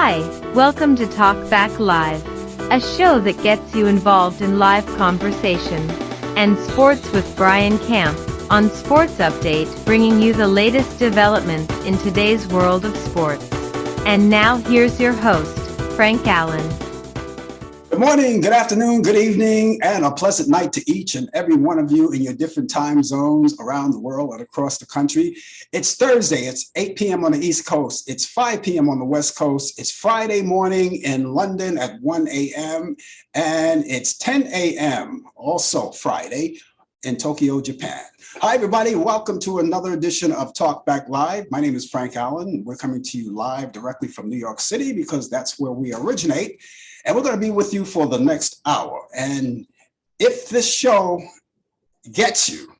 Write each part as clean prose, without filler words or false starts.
Hi, welcome to Talk Back Live, a show that gets you involved in live conversation and sports with Brian Camp on Sports Update, bringing you the latest developments in today's world of sports. And now here's your host, Frank Allan. Good morning, good afternoon, good evening, and a pleasant night to each and every one of you in your different time zones around the world and across the country. It's Thursday, it's 8 p.m. on the East Coast, it's 5 p.m. on the West Coast, it's Friday morning in London at 1 a.m., and it's 10 a.m. also Friday in Tokyo, Japan. Hi, everybody. Welcome to another edition of Talk Back Live. My name is Frank Allan. We're coming to you live directly from New York City because that's where we originate. And we're going to be with you for the next hour. And if this show gets you,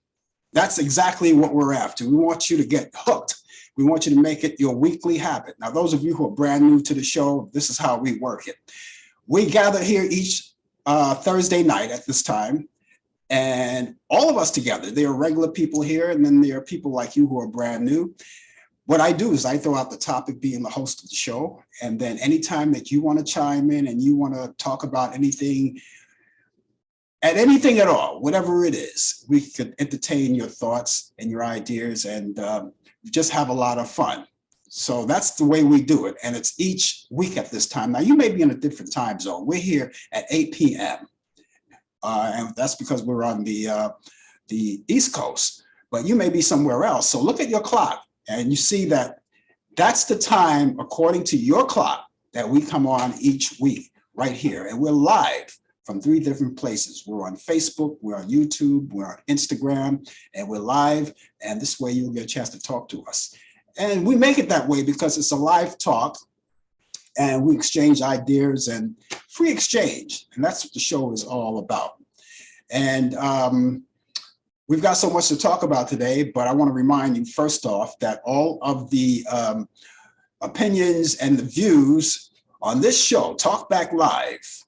that's exactly what we're after. We want you to get hooked. We want you to make it your weekly habit. Now, those of you who are brand new to the show, this is how we work it. We gather here each Thursday night at this time. And all of us together, there are regular people here, and then there are people like you who are brand new. What I do is I throw out the topic being the host of the show, and then anytime that you want to chime in and you want to talk about anything at all, whatever it is, we could entertain your thoughts and your ideas and just have a lot of fun. So that's the way we do it, and it's each week at this time. Now, you may be in a different time zone. We're here at 8 p.m., and that's because we're on the East Coast, but you may be somewhere else. So look at your clock. And you see that that's the time, according to your clock, that we come on each week right here. And we're live from 3 different places. We're on Facebook, we're on YouTube, we're on Instagram, and we're live. And this way you'll get a chance to talk to us. And we make it that way because it's a live talk and we exchange ideas and free exchange. And that's what the show is all about. And we've got so much to talk about today, but I want to remind you first off that all of the opinions and the views on this show, Talk Back Live,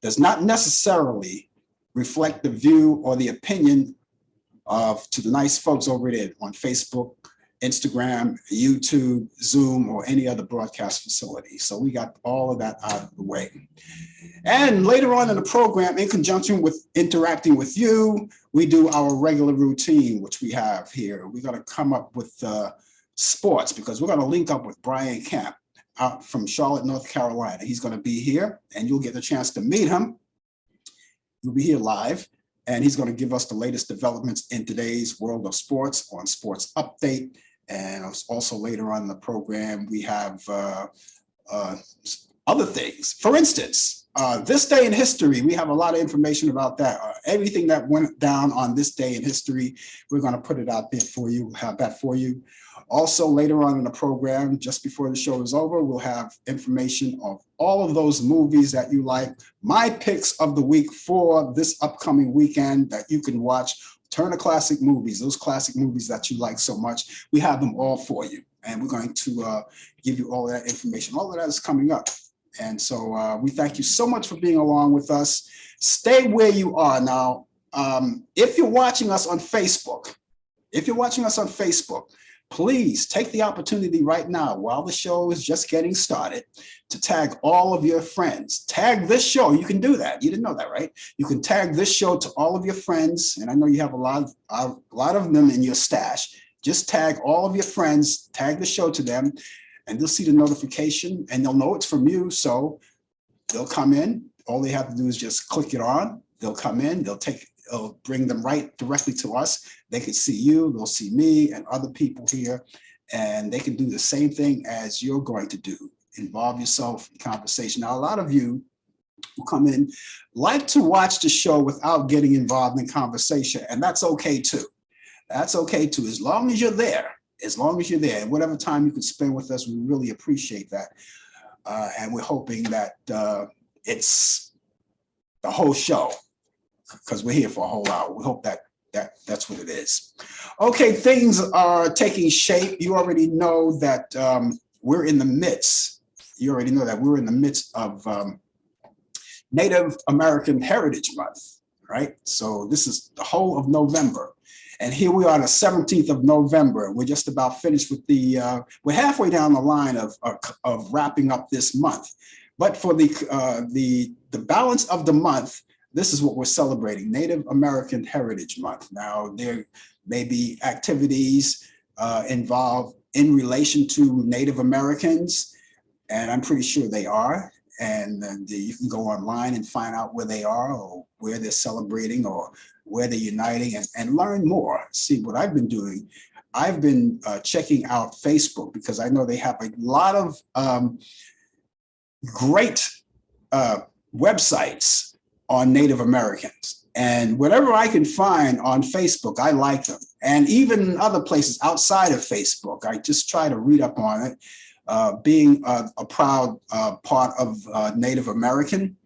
does not necessarily reflect the view or the opinion to the nice folks over there on Facebook, Instagram, YouTube, Zoom, or any other broadcast facility. So we got all of that out of the way. And later on in the program, in conjunction with interacting with you, we do our regular routine, which we have here. We're going to come up with sports because we're going to link up with Brian Camp out from Charlotte, North Carolina. He's going to be here and you'll get a chance to meet him. You'll be here live and he's going to give us the latest developments in today's world of sports on Sports Update. And also later on in the program, we have other things. For instance, this day in history, we have a lot of information about that. Everything that went down on this day in history, we're going to put it out there for you, have that for you. Also, later on in the program, just before the show is over, we'll have information of all of those movies that you like, my picks of the week for this upcoming weekend that you can watch. Turner Classic Movies, those classic movies that you like so much, we have them all for you. And we're going to give you all that information. All of that is coming up. And so we thank you so much for being along with us. Stay where you are now. If you're watching us on Facebook, please take the opportunity right now while the show is just getting started to tag all of your friends. Tag this show. You can do that. You didn't know that, right? You can tag this show to all of your friends. And I know you have a lot of them in your stash. Just tag all of your friends, tag the show to them, and they'll see the notification and they'll know it's from you. So they'll come in. All they have to do is just click it on. They'll come in. It'll bring them right directly to us. They can see you. They'll see me and other people here. And they can do the same thing as you're going to do. Involve yourself in conversation. Now, a lot of you who come in like to watch the show without getting involved in conversation. And that's okay too. That's okay too, as long as you're there. As long as you're there, and whatever time you can spend with us, we really appreciate that. And we're hoping that it's the whole show, because we're here for a whole hour. We hope that's what it is. Okay, things are taking shape. You already know that we're in the midst. You already know that we're in the midst of Native American Heritage Month, right? So this is the whole of November. And here we are, the 17th of November. We're just about finished with we're halfway down the line of wrapping up this month. But for the balance of the month, this is what we're celebrating, Native American Heritage Month. Now, there may be activities involved in relation to Native Americans, and I'm pretty sure they are. And you can go online and find out where they are or where they're celebrating or where they're uniting and learn more. See, what I've been doing, I've been checking out Facebook because I know they have a lot of great websites on Native Americans. And whatever I can find on Facebook, I like them. And even other places outside of Facebook, I just try to read up on it. Being a proud part of Native American,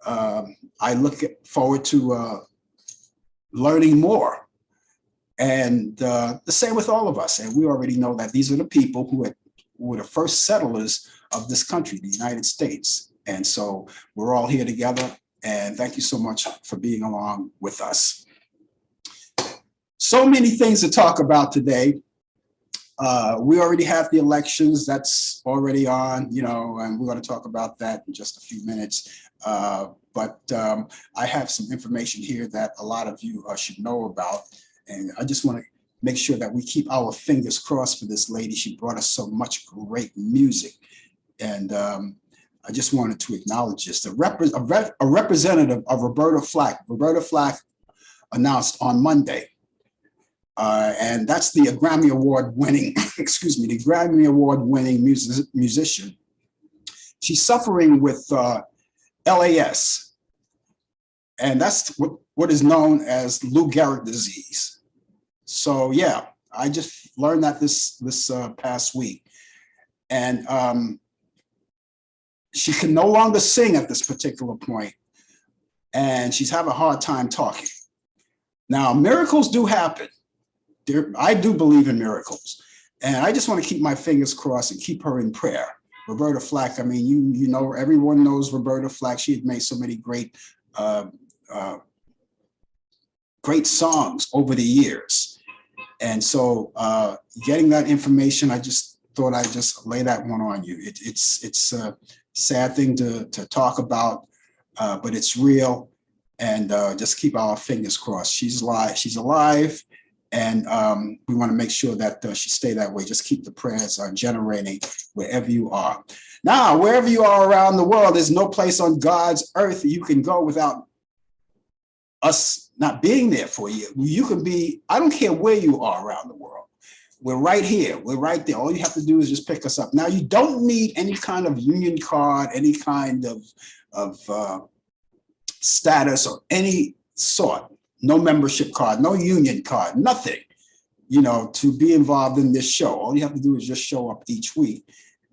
I look forward to learning more. And the same with all of us. And we already know that these are the people who were the first settlers of this country, the United States. And so we're all here together. And thank you so much for being along with us. So many things to talk about today. We already have the elections that's already on, and we're going to talk about that in just a few minutes. But I have some information here that a lot of you should know about. And I just want to make sure that we keep our fingers crossed for this lady. She brought us so much great music. And I just wanted to acknowledge this. A representative of Roberta Flack announced on Monday, and that's the Grammy Award winning, the Grammy Award winning musician. She's suffering with LAS, and that's what is known as Lou Gehrig disease. So yeah, I just learned that this past week, and she can no longer sing at this particular point, and she's having a hard time talking. Now, miracles do happen. I do believe in miracles, and I just want to keep my fingers crossed and keep her in prayer. Roberta Flack, I mean, you know, everyone knows Roberta Flack. She had made so many great songs over the years. And so getting that information, I just thought I'd just lay that one on you. It's a sad thing to talk about, but it's real, and just keep our fingers crossed. She's alive. And we want to make sure that she stay that way. Just keep the prayers generating wherever you are. Now, wherever you are around the world, there's no place on God's earth you can go without us not being there for you. You can be, I don't care where you are around the world. We're right here. We're right there. All you have to do is just pick us up. Now, you don't need any kind of union card, any kind of status or any sort. No membership card, no union card, nothing, to be involved in this show. All you have to do is just show up each week.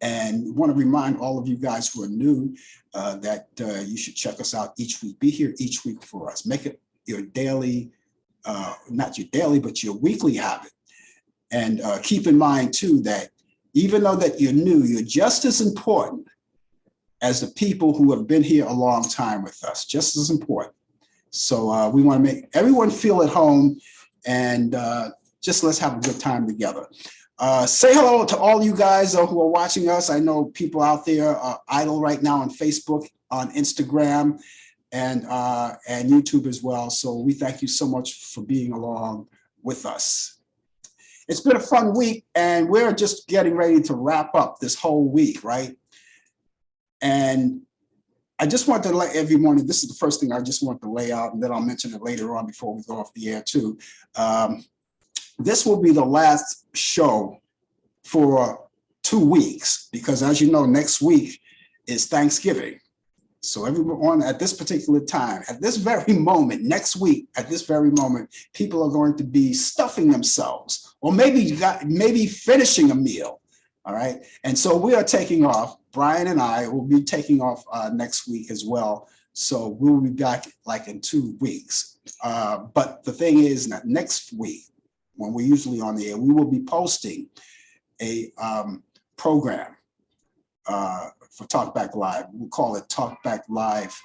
And we want to remind all of you guys who are new that you should check us out each week. Be here each week for us. Make it your daily, not your daily, but your weekly habit. And keep in mind, too, that even though that you're new, you're just as important as the people who have been here a long time with us, just as important. So we want to make everyone feel at home, and just let's have a good time together. Say hello to all you guys who are watching us. I know people out there are idle right now on Facebook, on Instagram, and YouTube as well. So we thank you so much for being along with us. It's been a fun week, and we're just getting ready to wrap up this whole week, right? And I just want to let everyone, this is the first thing I just want to lay out, and then I'll mention it later on before we go off the air too. This will be the last show for 2 weeks, because as you know, next week is Thanksgiving. So everyone at this particular time, at this very moment, next week, at this very moment, people are going to be stuffing themselves, or maybe finishing a meal. All right. And so we are taking off. Brian and I will be taking off next week as well. So we'll be back like in 2 weeks. But the thing is that next week, when we're usually on the air, we will be posting a program for Talk Back Live. We'll call it Talk Back Live,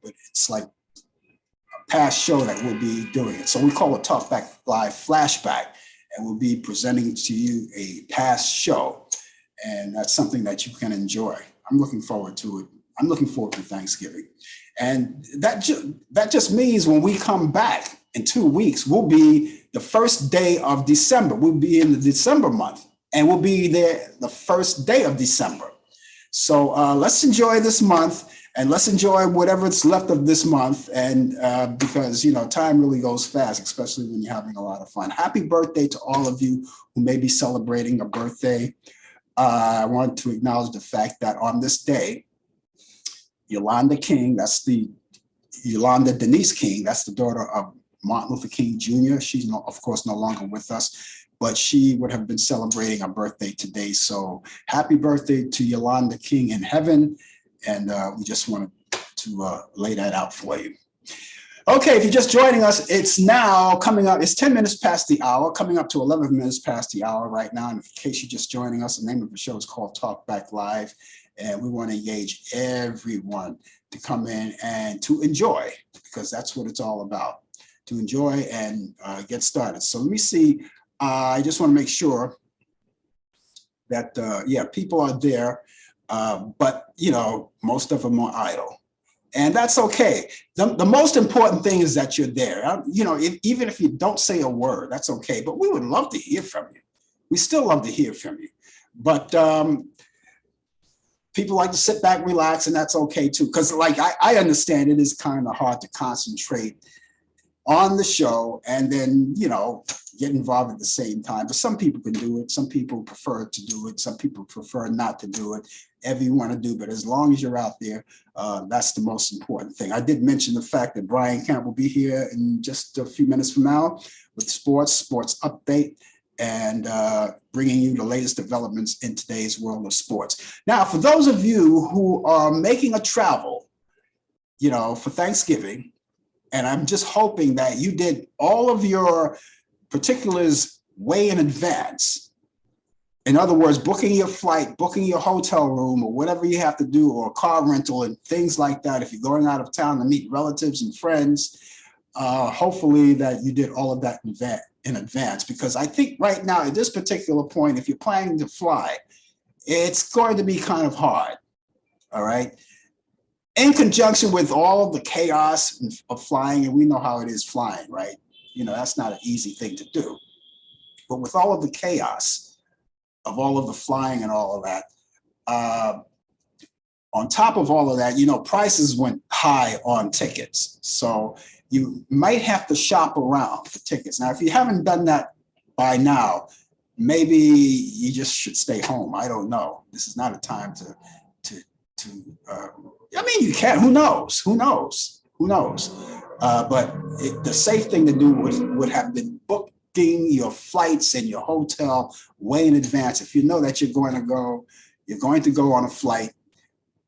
but it's like past show that we'll be doing it. So we call it Talk Back Live Flashback, and we'll be presenting to you a past show. And that's something that you can enjoy. I'm looking forward to it. I'm looking forward to Thanksgiving. And that just means when we come back in 2 weeks, we'll be the first day of December. We'll be in the December month, and we'll be there the first day of December. So let's enjoy this month, and let's enjoy whatever's left of this month. And because, time really goes fast, especially when you're having a lot of fun. Happy birthday to all of you who may be celebrating a birthday. I want to acknowledge the fact that on this day, Yolanda King, that's the Yolanda Denise King, that's the daughter of Martin Luther King Jr. She's, of course, no longer with us, but she would have been celebrating her birthday today. So happy birthday to Yolanda King in heaven. And we just wanted to lay that out for you. Okay, if you're just joining us, it's now coming up, it's 10 minutes past the hour, coming up to 11 minutes past the hour right now. And in case you're just joining us, the name of the show is called Talk Back Live. And we want to engage everyone to come in and to enjoy, because that's what it's all about, to enjoy and get started. So let me see. I just want to make sure that, people are there, but, most of them are idle. And that's okay. The most important thing is that you're there. Even if you don't say a word, that's okay. But we would love to hear from you. We still love to hear from you. But people like to sit back, relax, and that's okay too. Because I understand it is kind of hard to concentrate on the show and then, get involved at the same time. But some people can do it. Some people prefer to do it. Some people prefer not to do it. Whatever you want to do, but as long as you're out there, that's the most important thing. I did mention the fact that Brian Camp will be here in just a few minutes from now with sports update, and bringing you the latest developments in today's world of sports. Now, for those of you who are making a travel, for Thanksgiving, and I'm just hoping that you did all of your particulars way in advance. In other words, booking your flight, booking your hotel room, or whatever you have to do, or car rental and things like that. If you're going out of town to meet relatives and friends, hopefully that you did all of that in advance, because I think right now at this particular point, if you're planning to fly, it's going to be kind of hard, all right? In conjunction with all of the chaos of flying, and we know how it is flying, right? That's not an easy thing to do. But with all of the chaos of all of the flying and all of that, on top of all of that, prices went high on tickets. So you might have to shop around for tickets. Now, if you haven't done that by now, maybe you just should stay home. I don't know. This is not a time to you can. Who knows? But the safe thing to do would have been booking your flights and your hotel way in advance. If you know that you're going to go on a flight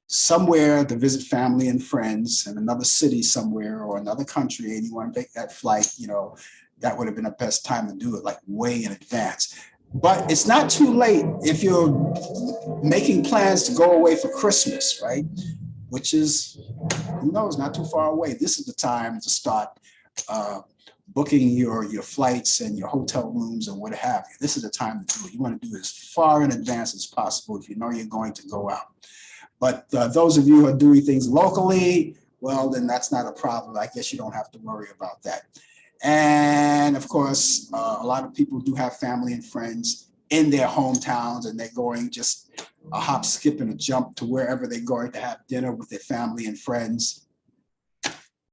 somewhere to visit family and friends in another city somewhere or another country, and you want to take that flight, that would have been the best time to do it, way in advance. But it's not too late if you're making plans to go away for Christmas, right? Which is, who knows, not too far away. This is the time to start booking your flights and your hotel rooms and what have you. This is the time to do it. You want to do it as far in advance as possible if you know you're going to go out. But those of you who are doing things locally, well, then that's not a problem. I guess you don't have to worry about that. And of course, a lot of people do have family and friends in their hometowns, and they're going just a hop, skip, and a jump to wherever they're going to have dinner with their family and friends.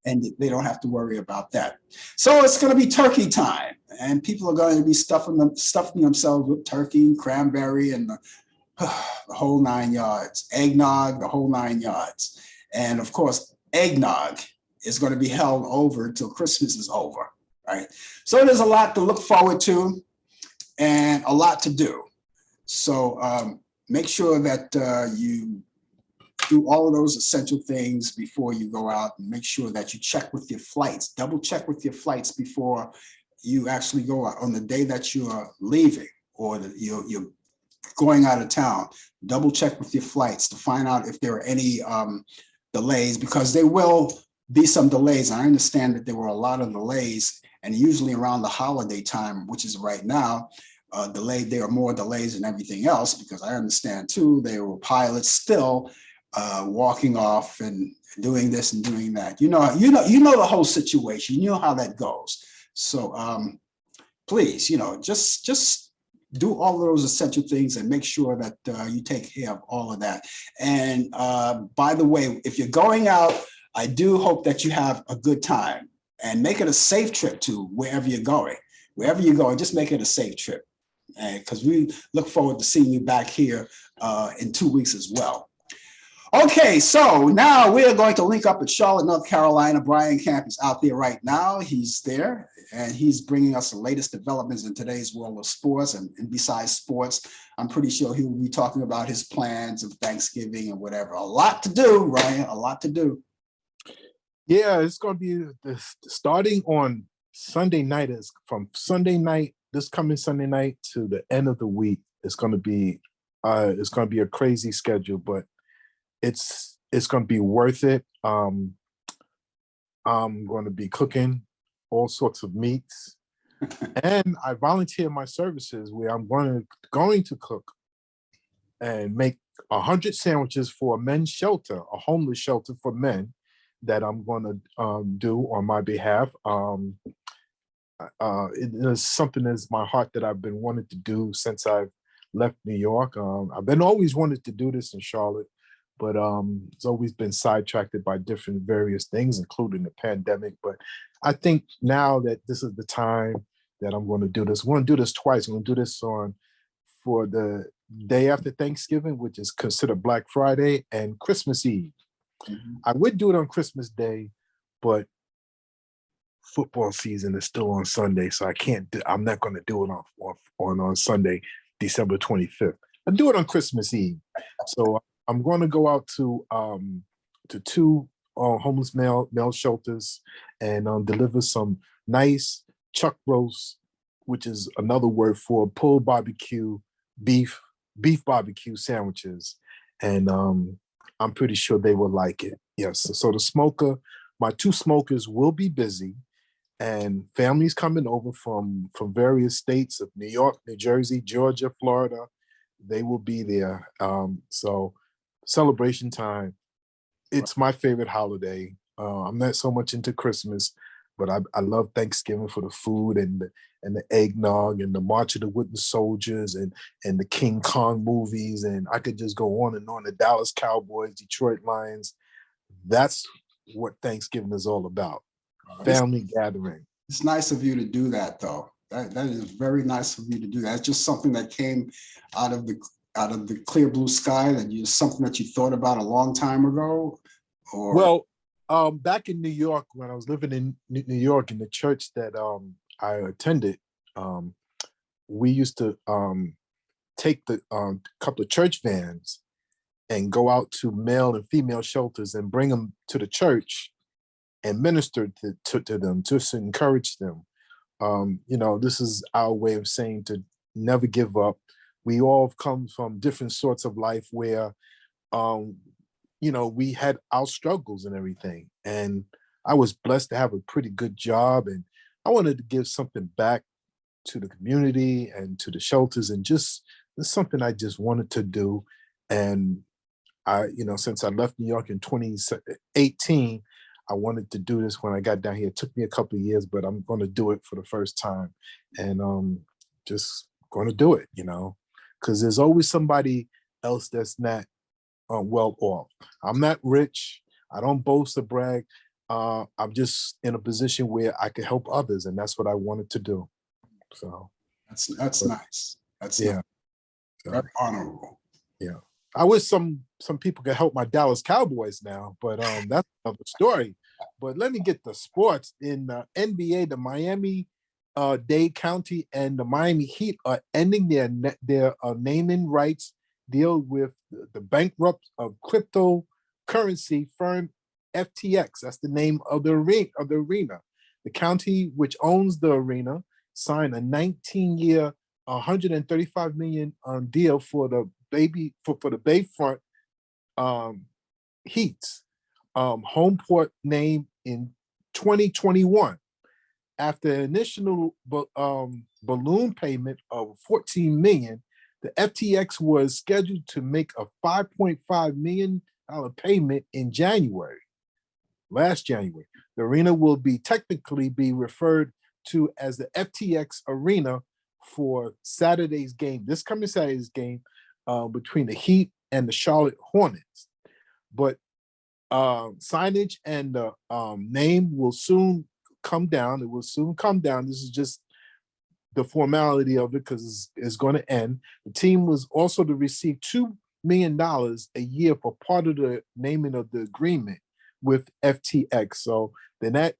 And they don't have to worry about that. So it's going to be turkey time, and people are going to be stuffing themselves with turkey and cranberry and the whole 9 yards, eggnog, the whole 9 yards. And of course, eggnog is going to be held over until Christmas is over, right? So there's a lot to look forward to and a lot to do. So make sure that you do all of those essential things before you go out, and make sure that you check with your flights, double check with your flights before you actually go out on the day that you are leaving or you're going out of town. Double check with your flights to find out if there are any delays, because they will be some delays. I understand that there were a lot of delays, and usually around the holiday time, which is right now, delayed. There are more delays than everything else, because I understand too, there were pilots still walking off and doing this and doing that. You know the whole situation. You know how that goes. So please, just do all of those essential things and make sure that you take care of all of that. And by the way, if you're going out, I do hope that you have a good time, and make it a safe trip to wherever you're going. Wherever you're going, just make it a safe trip, because we look forward to seeing you back here in 2 weeks as well. Okay, so now we are going to link up at Charlotte, North Carolina. Brian Camp is out there right now. He's there, and he's bringing us the latest developments in today's world of sports. And besides sports, I'm pretty sure he will be talking about his plans of Thanksgiving and whatever. A lot to do, Ryan, a lot to do. Yeah, it's going to be starting on Sunday night. Is from Sunday night, this coming Sunday night, to the end of the week. It's going to be a crazy schedule, but it's going to be worth it. I'm going to be cooking all sorts of meats, and I volunteer my services where I'm going to cook and make 100 sandwiches for a men's shelter, a homeless shelter for men, that I'm going to do on my behalf. It is something that's my heart that I've been wanting to do since I've left New York. I've been always wanted to do this in Charlotte, but it's always been sidetracked by different various things, including the pandemic. But I think now that this is the time that I'm going to do this. I'm going to do this twice. I'm going to do this for the day after Thanksgiving, which is considered Black Friday, and Christmas Eve. Mm-hmm. I would do it on Christmas Day, but football season is still on Sunday, so I'm not going to do it on Sunday, December 25th. I do it on Christmas Eve. So I'm going to go out to 2 homeless male shelters and deliver some nice chuck roast, which is another word for pulled barbecue beef barbecue sandwiches, and I'm pretty sure they will like it. Yes. So my 2 smokers will be busy, and families coming over from various states of New York, New Jersey, Georgia, Florida. They will be there. So celebration time. It's my favorite holiday. I'm not so much into Christmas, but I love Thanksgiving for the food and the eggnog and the March of the Wooden Soldiers and the King Kong movies, and I could just go on and on. The Dallas Cowboys, Detroit Lions. That's what Thanksgiving is all about. Family gathering. It's nice of you to do that, though. That is very nice of you to do that. It's just something that came out of the clear blue sky, something that you thought about a long time ago, or well. Back in New York, when I was living in New York, in the church that I attended, we used to take the couple of church vans and go out to male and female shelters and bring them to the church and minister to them, just to encourage them. This is our way of saying to never give up. We all come from different sorts of life where we had our struggles and everything. And I was blessed to have a pretty good job. And I wanted to give something back to the community and to the shelters, and it's something I just wanted to do. And since I left New York in 2018, I wanted to do this when I got down here. It took me a couple of years, but I'm going to do it for the first time. And just going to do it, because there's always somebody else that's not well off. I'm not rich. I don't boast or brag. I'm just in a position where I can help others, and that's what I wanted to do. So that's nice. That's yeah, nice. Very honorable. Yeah, I wish some people could help my Dallas Cowboys now, but that's another story. But let me get the sports in the NBA. The Miami-Dade County and the Miami Heat are ending their naming rights deal with the bankrupt of cryptocurrency firm FTX. That's the name of the arena. The county, which owns the arena, signed a 19-year, $135 million deal for the Bayfront Heat's home port name in 2021. After an initial balloon payment of $14 million, the FTX was scheduled to make a $5.5 million payment in last January. The arena will technically be referred to as the FTX Arena for Saturday's game, this coming Saturday's game between the Heat and the Charlotte Hornets. But signage and the name will soon come down. It will soon come down. This is just the formality of it because it's going to end. The team was also to receive $2 million a year for part of the naming of the agreement with FTX. So they're not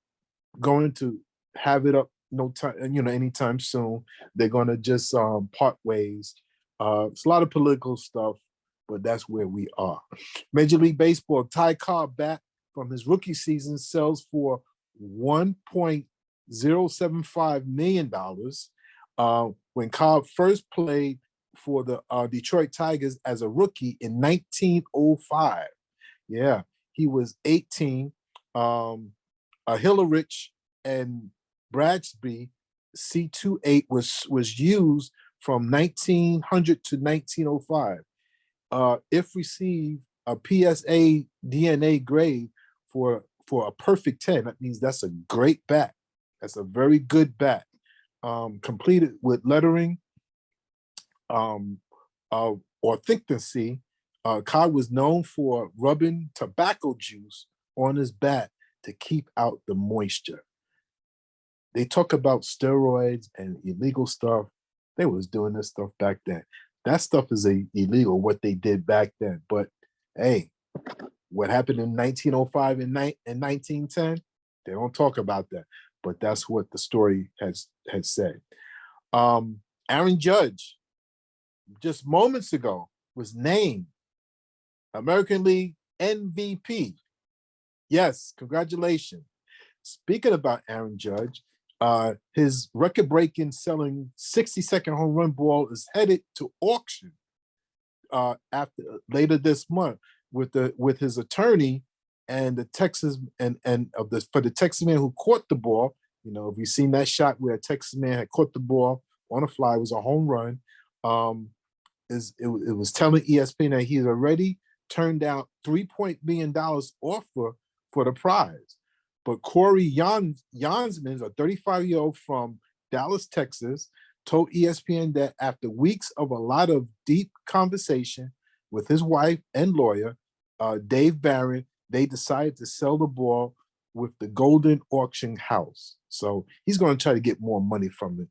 going to have it up anytime soon. They're going to just part ways. It's a lot of political stuff, but that's where we are. Major League Baseball, Ty Cobb back from his rookie season sells for $1.075 million. When Cobb first played for the Detroit Tigers as a rookie in 1905. Yeah, he was 18. Hillerich and Bradsby C28 was used from 1900 to 1905. If received a PSA DNA grade for a perfect 10, that means that's a great bat. That's a very good bat. Completed with lettering authenticity. Cobb was known for rubbing tobacco juice on his bat to keep out the moisture. They talk about steroids and illegal stuff. They was doing this stuff back then. That stuff is illegal, what they did back then. But hey, what happened in 1905 and 1910, they don't talk about that. But that's what the story has said. Aaron Judge, just moments ago, was named American League MVP. Yes, congratulations. Speaking about Aaron Judge, his record-breaking selling 60-second home run ball is headed to auction later this month with his attorney and the Texas for the Texas man who caught the ball. You know, if you've seen that shot where a Texas man had caught the ball on a fly, it was a home run. It was telling ESPN that he's already turned down $3 million offer for the prize. But Corey Jansman, a 35-year-old from Dallas, Texas, told ESPN that after weeks of a lot of deep conversation with his wife and lawyer, Dave Barron, they decided to sell the ball with the Golden Auction House. So he's going to try to get more money from it.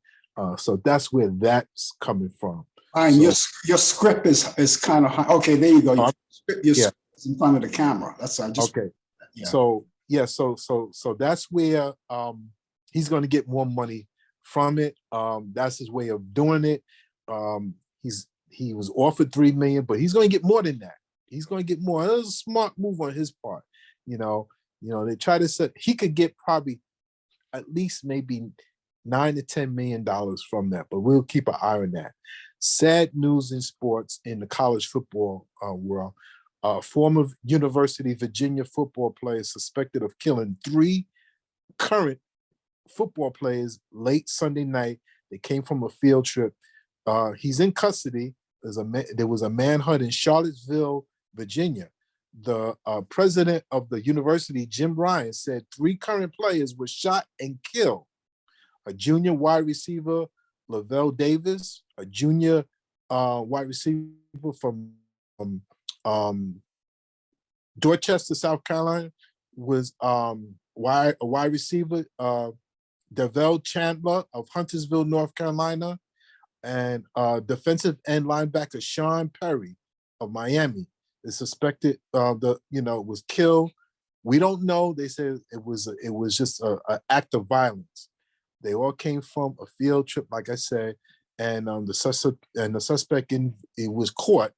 So that's where that's coming from. All right, so, your script is kind of high. Okay, there you go. Your script is in front of the camera. That's okay. Yeah. So that's where he's going to get more money from it. That's his way of doing it. He was offered $3 million, but he's going to get more than that. He's going to get more. That was a smart move on his part. You know, they try to set. He could get probably at least maybe $9 to $10 million from that, but we'll keep an eye on that. Sad news in sports in the college football world. Former University of Virginia football players suspected of killing 3 current football players late Sunday night. They came from a field trip. He's in custody. There was a manhunt in Charlottesville, Virginia. The president of the university, Jim Ryan, said 3 current players were shot and killed. A junior wide receiver, Lavelle Davis, a junior wide receiver from Dorchester, South Carolina, was a wide receiver, Devell Chandler of Huntersville, North Carolina, and defensive end linebacker Sean Perry of Miami is suspected was killed. We don't know. They said it was just an act of violence. They all came from a field trip, like I said, and the suspect was caught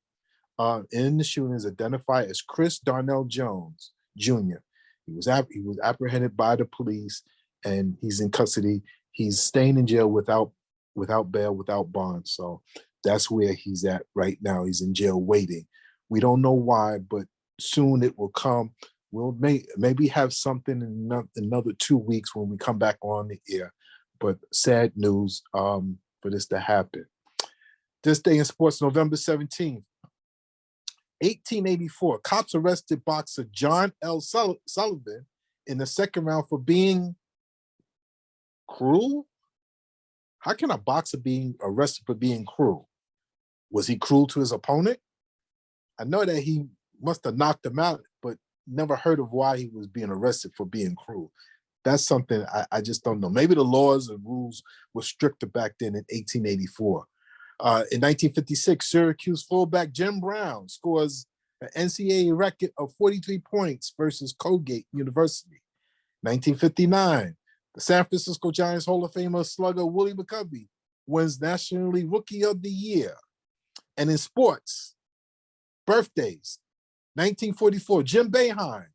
in the shooting is identified as Chris Darnell Jones Jr. He was apprehended by the police, and he's in custody. He's staying in jail without bail, without bond. So that's where he's at right now. He's in jail waiting. We don't know why, but soon it will come. we'll maybe have something in another 2 weeks when we come back on the air. But sad news for this to happen. This day in sports, November 17th, 1884, cops arrested boxer John L. Sullivan in the second round for being cruel. How can a boxer be arrested for being cruel? Was he cruel to his opponent? I know that he must have knocked him out, but never heard of why he was being arrested for being cruel. That's something I just don't know. Maybe the laws and rules were stricter back then in 1884. In 1956, Syracuse fullback Jim Brown scores an NCAA record of 43 points versus Colgate University. 1959, the San Francisco Giants Hall of Famer slugger Willie McCovey wins National League Rookie of the Year. And in sports, birthdays, 1944, Jim Boeheim,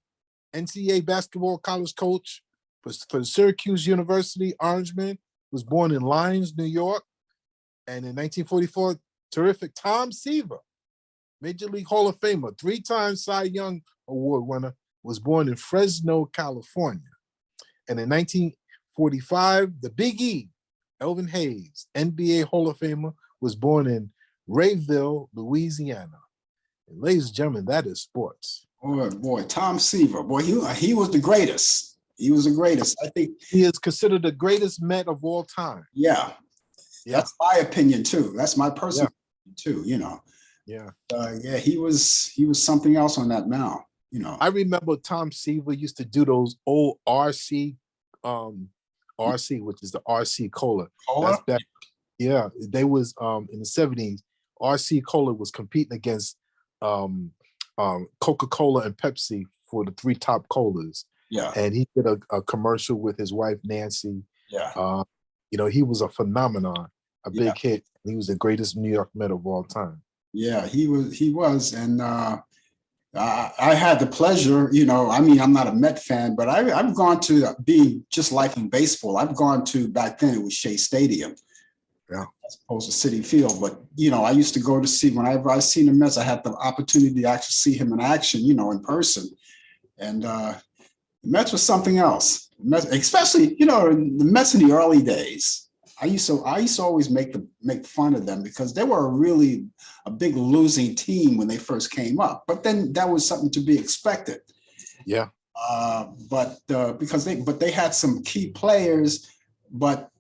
NCAA basketball college coach for Syracuse University Orangemen, was born in Lyons, New York. And in 1944, terrific Tom Seaver, Major League Hall of Famer, 3-time Cy Young Award winner, was born in Fresno, California. And in 1945, the Big E, Elvin Hayes, NBA Hall of Famer, was born in Rayville, Louisiana. And ladies and gentlemen, that is sports. Oh boy, Tom Seaver, boy, he was the greatest. He was the greatest. I think he is considered the greatest Met of all time. Yeah. That's my opinion too. That's my personal opinion too, you know. Yeah. Yeah, he was something else on that mound, you know. I remember Tom Seaver used to do those old RC, which is the RC Cola. Cola? Yeah, they was in the 70s. RC Cola was competing against Coca-Cola and Pepsi for the 3 top colas. Yeah. And he did a commercial with his wife Nancy. Yeah. You know, he was a phenomenon, a big hit. He was the greatest New York Met of all time. Yeah, he was. And I had the pleasure, you know, I mean, I'm not a Met fan, but I've gone to being just liking baseball. I've gone to, back then it was Shea Stadium. Yeah. As opposed to Citi Field. But, you know, I used to go to see, whenever I seen the Mets, I had the opportunity to actually see him in action, you know, in person. And the Mets was something else. Especially, you know, the Mets in the early days. I used to always make fun of them because they were really a big losing team when they first came up. But then that was something to be expected. Yeah. Because they had some key players, but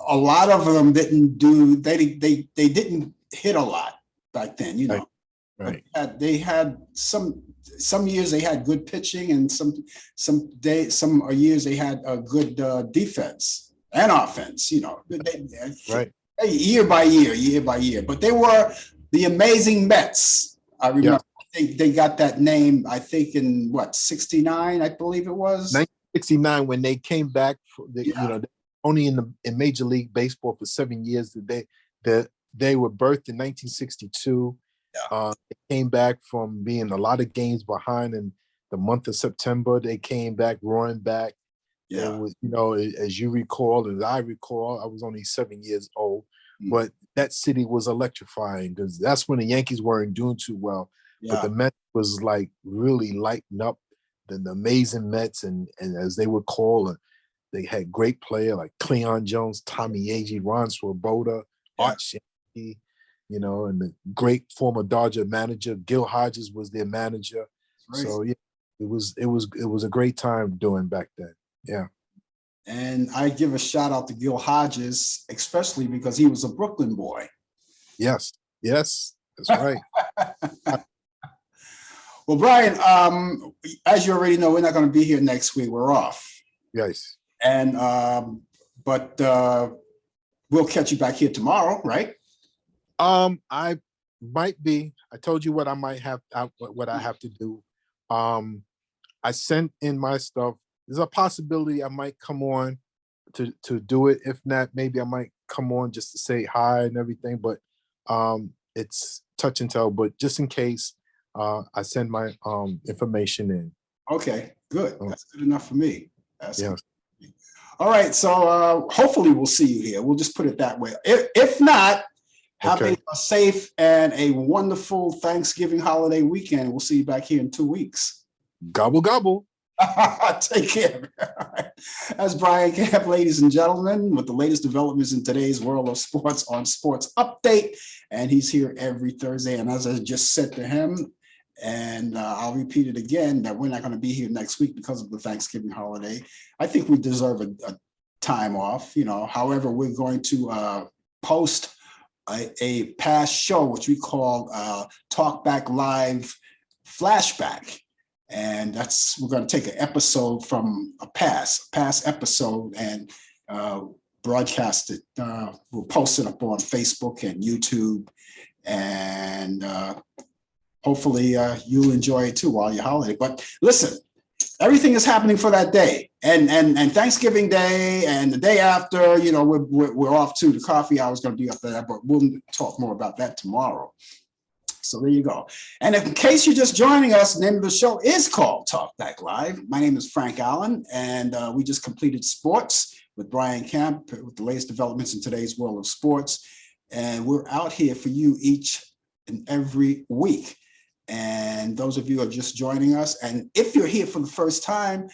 a lot of them didn't hit a lot back then, you know. Right. They had some years they had good pitching, and some years they had a good defense and offense, you know. Right. Year by year. But they were the amazing Mets. I remember. Yeah. I think they got that name, I think in 69, I believe it was. 1969, when they came back, you know, only in Major League Baseball for 7 years. They were birthed in 1962. Yeah. They came back from being a lot of games behind in the month of September. They came back, roaring back. Yeah. It was, you know, as you recall, as I recall, I was only 7 years old, but that city was electrifying because that's when the Yankees weren't doing too well. Yeah. But the Mets was like really lighting up, the amazing Mets, and as they would call, they had great player like Cleon Jones, Tommy Agee, Ron Swoboda, Art Shanky, you know, and the great former Dodger manager Gil Hodges was their manager. Right. So yeah, it was a great time doing back then. Yeah. And I give a shout out to Gil Hodges, especially because he was a Brooklyn boy. Yes, that's right. Well, Brian, as you already know, we're not going to be here next week. We're off. Yes. And but we'll catch you back here tomorrow, right? I might be. I told you what I might have, what I have to do. I sent in my stuff. There's a possibility I might come on to do it. If not, maybe I might come on just to say hi and everything. But it's touch and tell. But just in case, I send my information in. Okay, good. That's good enough for me. Yeah. All right. So hopefully we'll see you here. We'll just put it that way. If not, have a safe and a wonderful Thanksgiving holiday weekend. We'll see you back here in 2 weeks. Gobble, gobble. Take care. That's Brian Camp, ladies and gentlemen, with the latest developments in today's world of sports on Sports Update. And he's here every Thursday. And as I just said to him, and I'll repeat it again, that we're not going to be here next week because of the Thanksgiving holiday. I think we deserve a time off, you know. However, we're going to post a past show, which we call Talk Back Live Flashback. And we're going to take an episode from a past episode and broadcast it. We'll post it up on Facebook and YouTube, and hopefully you'll enjoy it too while you're holiday. But listen, everything is happening for that day, and Thanksgiving Day and the day after. You know, we're off too. The coffee hour is going to be up there, but we'll talk more about that tomorrow. So there you go. And in case you're just joining us, the name of the show is called Talk Back Live. My name is Frank Allan, and we just completed sports with Brian Camp with the latest developments in today's world of sports. And we're out here for you each and every week. And those of you who are just joining us, and if you're here for the first time,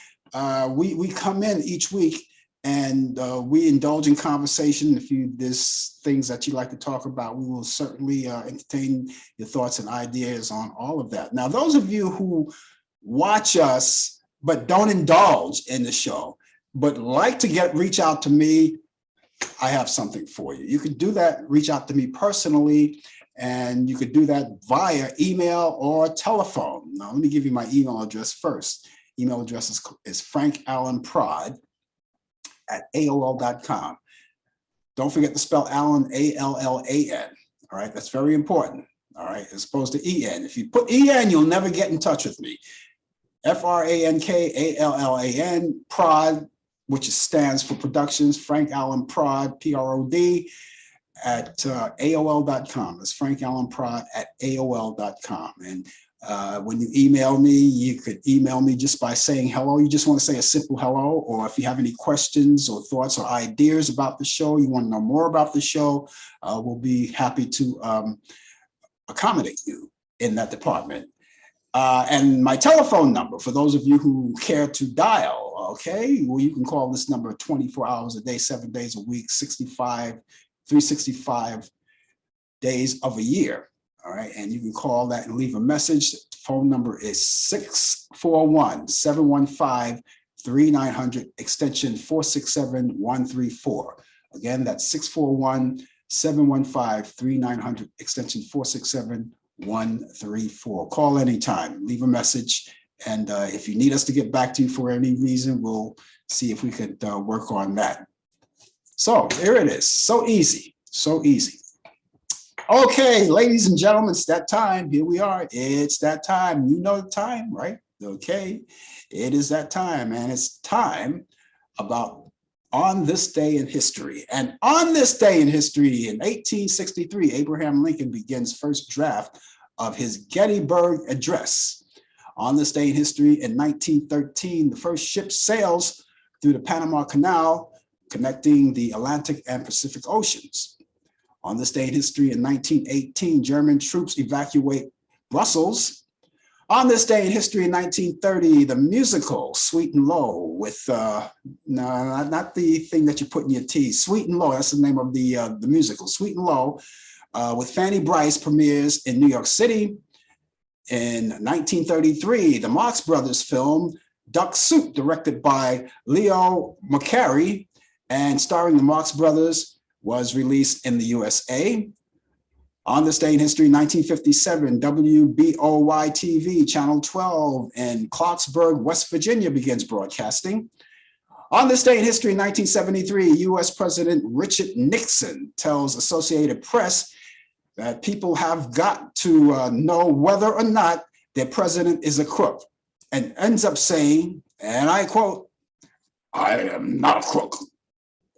we come in each week and we indulge in conversation. If there's things that you'd like to talk about, we will certainly entertain your thoughts and ideas on all of that. Now, those of you who watch us but don't indulge in the show, but like to reach out to me, I have something for you. You could do that, reach out to me personally, and you could do that via email or telephone. Now, let me give you my email address first. Email address is frankallanprod@aol.com. Don't forget to spell Allan, A-L-L-A-N. All right, that's very important. All right, as opposed to E-N. If you put E-N, you'll never get in touch with me. Frankallan, prod, which stands for Productions, Frank Allan Prod, P-R-O-D, at AOL.com. That's frankallanprod@aol.com. And when you email me, you could email me just by saying hello. You just want to say a simple hello, or if you have any questions or thoughts or ideas about the show, you want to know more about the show, we'll be happy to accommodate you in that department. And my telephone number, for those of you who care to dial, okay, well, you can call this number 24 hours a day, 7 days a week, 365 days of a year. All right, and you can call that and leave a message. The phone number is 641-715-3900, extension 467134. Again, that's 641-715-3900, extension 467134. Call anytime, leave a message, and if you need us to get back to you for any reason, we'll see if we could work on that. So here it is, so easy, so easy. Okay, ladies and gentlemen, it's that time. Here we are. It's that time. You know the time, right? Okay, it is that time, and it's time about on this day in history. And on this day in history, in 1863, Abraham Lincoln begins first draft of his Gettysburg Address. On this day in history, in 1913, the first ship sails through the Panama Canal, connecting the Atlantic and Pacific Oceans. On this day in history, in 1918, German troops evacuate Brussels. On this day in history, in 1930, the musical Sweet and Low with, no, not the thing that you put in your tea, Sweet and Low, that's the name of the musical, Sweet and Low, with Fanny Brice premieres in New York City. In 1933, the Marx Brothers film Duck Soup, directed by Leo McCarey and starring the Marx Brothers, was released in the USA. On this day in history, 1957, WBOY-TV, Channel 12 in Clarksburg, West Virginia begins broadcasting. On this day in history, 1973, US President Richard Nixon tells Associated Press that people have got to know whether or not their president is a crook, and ends up saying, and I quote, "I am not a crook.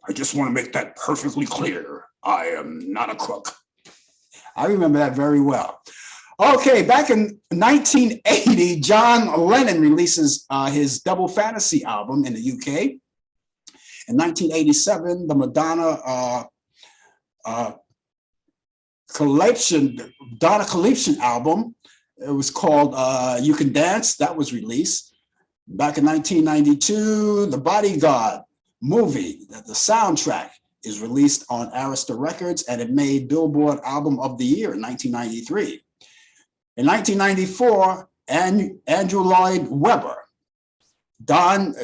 I just want to make that perfectly clear. I am not a crook." I remember that very well. Okay, back in 1980, John Lennon releases his Double Fantasy album in the UK. In 1987, the Madonna Collection album It was called You Can Dance. That was released. Back in 1992, The Bodyguard movie, the soundtrack, is released on Arista Records, and it made Billboard Album of the Year in 1993. In 1994, Andrew Lloyd Webber, Don